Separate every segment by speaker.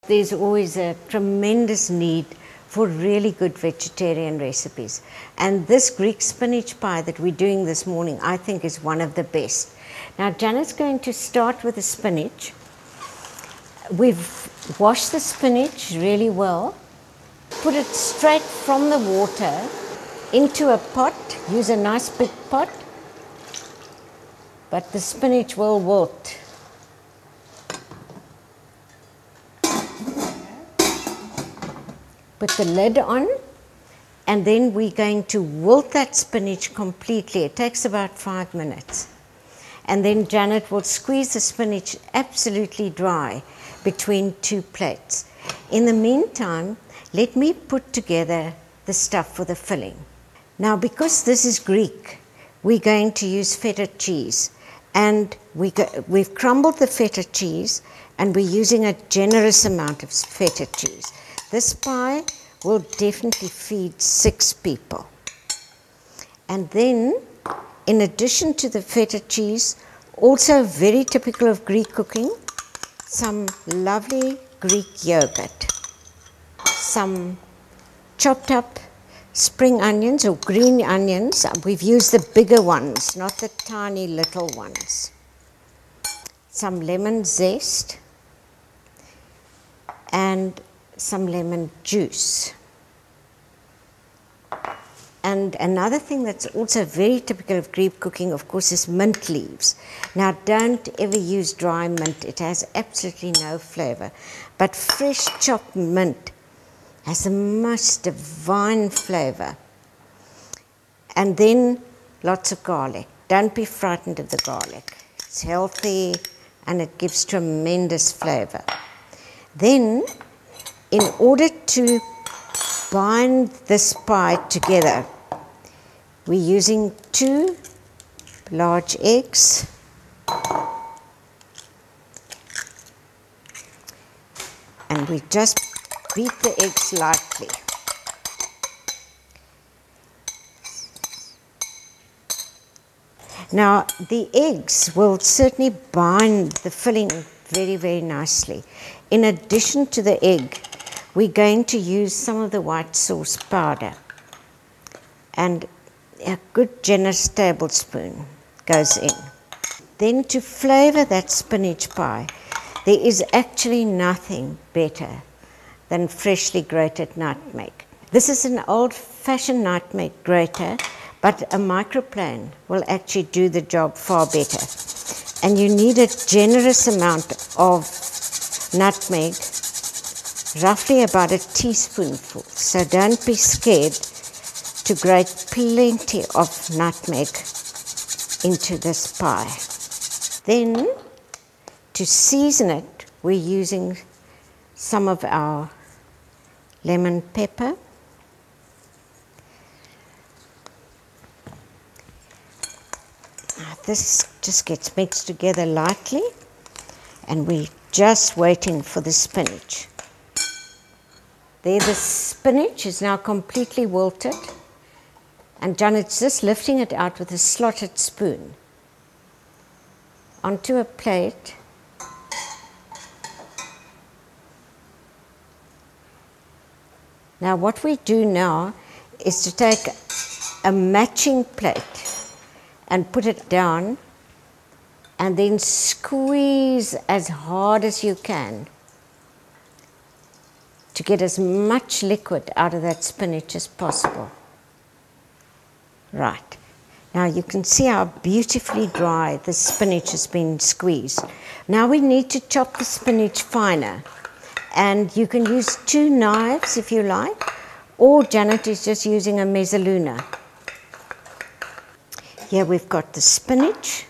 Speaker 1: There's always a tremendous need for really good vegetarian recipes. And this Greek spinach pie that we're doing this morning, I think is one of the best. Now, Janet's going to start with the spinach. We've washed the spinach really well, put it straight from the water into a pot. Use a nice big pot, but the spinach will wilt. Put the lid on, and then we're going to wilt that spinach completely. It takes about 5 minutes. And then Janet will squeeze the spinach absolutely dry between 2 plates. In the meantime, let me put together the stuff for the filling. Now, because this is Greek, we're going to use feta cheese. And we've crumbled the feta cheese, and we're using a generous amount of feta cheese. This pie will definitely feed 6 people. And then, in addition to the feta cheese, also very typical of Greek cooking, some lovely Greek yogurt, some chopped up spring onions or green onions. We've used the bigger ones, not the tiny little ones. Some lemon zest and some lemon juice. And another thing that's also very typical of Greek cooking, of course, is mint leaves. Now, don't ever use dry mint. It has absolutely no flavor. But fresh chopped mint has the most divine flavor. And then lots of garlic. Don't be frightened of the garlic. It's healthy and it gives tremendous flavor. Then, in order to bind this pie together, we're using 2 large eggs, and we just beat the eggs lightly. Now, the eggs will certainly bind the filling very, very nicely. In addition to the egg, we're going to use some of the white sauce powder, and a good generous tablespoon goes in. Then, to flavor that spinach pie, there is actually nothing better than freshly grated nutmeg. This is an old-fashioned nutmeg grater, but a microplane will actually do the job far better. And you need a generous amount of nutmeg, roughly about a teaspoonful. So don't be scared to grate plenty of nutmeg into this pie. Then, to season it, we're using some of our lemon pepper. This just gets mixed together lightly, and we're just waiting for the spinach. There, the spinach is now completely wilted, and Janet's just lifting it out with a slotted spoon onto a plate. Now, what we do now is to take a matching plate and put it down, and then squeeze as hard as you can to get as much liquid out of that spinach as possible. Right. Now you can see how beautifully dry the spinach has been squeezed. Now we need to chop the spinach finer. And you can use 2 knives if you like, or Janet is just using a mezzaluna. Here we've got the spinach,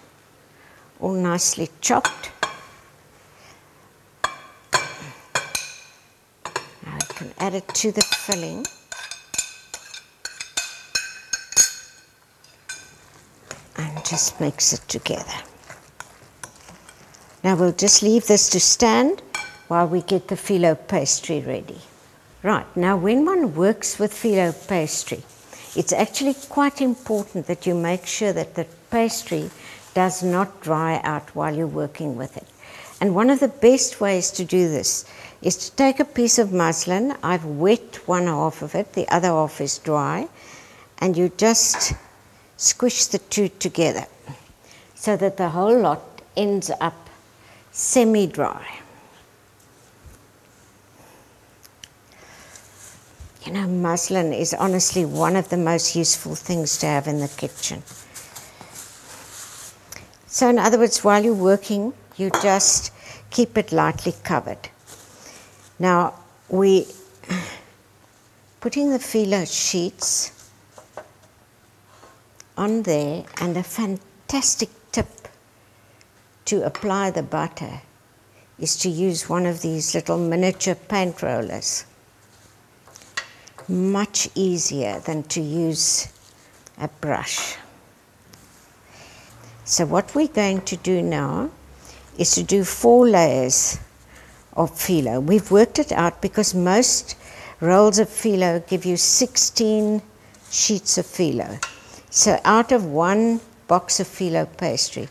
Speaker 1: all nicely chopped. Now I can add it to the filling. And just mix it together. Now we'll just leave this to stand while we get the phyllo pastry ready. Right, now when one works with phyllo pastry, it's actually quite important that you make sure that the pastry does not dry out while you're working with it. And one of the best ways to do this is to take a piece of muslin. I've wet one half of it, the other half is dry, and you just squish the two together so that the whole lot ends up semi-dry. You know, muslin is honestly one of the most useful things to have in the kitchen. So in other words, while you're working, you just keep it lightly covered. Now, we putting the feeler sheets on there, and a fantastic tip to apply the butter is to use one of these little miniature paint rollers. Much easier than to use a brush. So what we're going to do now is to do 4 layers of phyllo. We've worked it out because most rolls of phyllo give you 16 sheets of phyllo. So out of 1 box of phyllo pastry,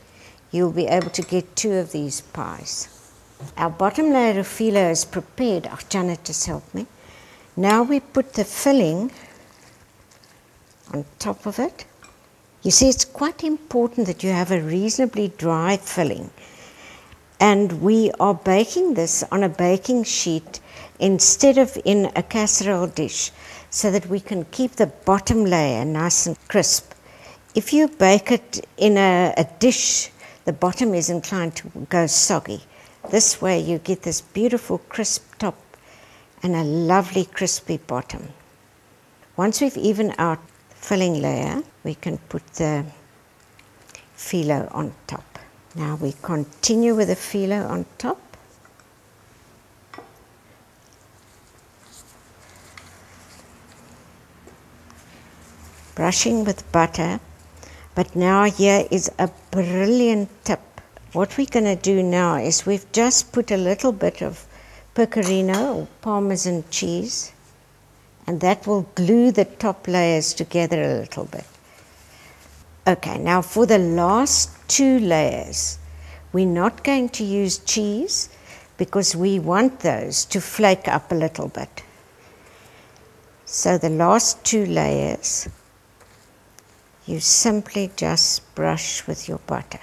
Speaker 1: you'll be able to get 2 of these pies. Our bottom layer of phyllo is prepared. Oh, Janet, just help me. Now we put the filling on top of it. You see, it's quite important that you have a reasonably dry filling. And we are baking this on a baking sheet instead of in a casserole dish, so that we can keep the bottom layer nice and crisp. If you bake it in a dish, the bottom is inclined to go soggy. This way you get this beautiful crisp top and a lovely crispy bottom. Once we've evened out the filling layer, we can put the phyllo on top. Now we continue with the phyllo on top. Brushing with butter, but now here is a brilliant tip. What we're going to do now is we've just put a little bit of pecorino or Parmesan cheese, and that will glue the top layers together a little bit. Okay, now for the last 2 layers, we're not going to use cheese because we want those to flake up a little bit. So the last 2 layers, you simply just brush with your butter.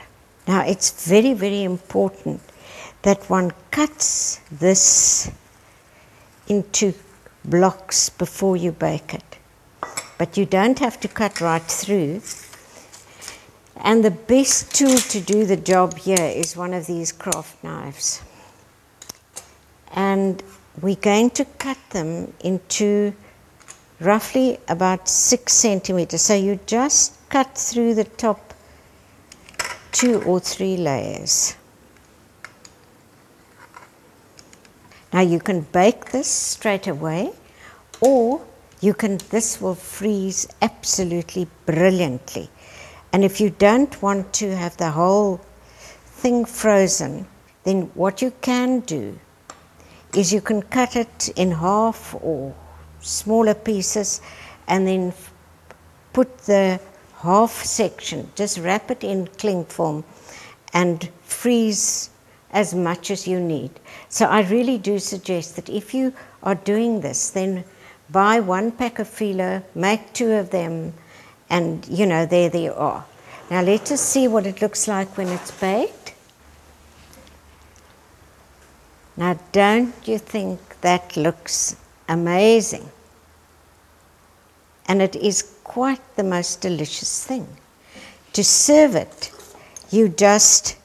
Speaker 1: Now it's very, very important that one cuts this into blocks before you bake it. But you don't have to cut right through. And the best tool to do the job here is one of these craft knives. And we're going to cut them into roughly about 6 centimeters. So you just cut through the top 2 or 3 layers. Now you can bake this straight away, or this will freeze absolutely brilliantly. And if you don't want to have the whole thing frozen, then what you can do is you can cut it in half or smaller pieces, and then put the half section, just wrap it in cling film and freeze as much as you need. So I really do suggest that if you are doing this, then buy 1 pack of phyllo, make 2 of them, and you know, there they are. Now let us see what it looks like when it's baked. Now don't you think that looks amazing? And it is quite the most delicious thing. To serve it, you just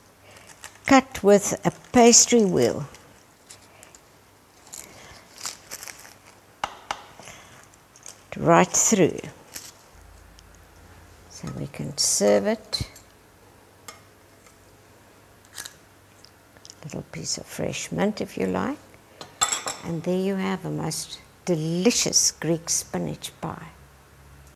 Speaker 1: cut with a pastry wheel. Right through. So we can serve it. A little piece of fresh mint if you like. And there you have a most delicious Greek spinach pie.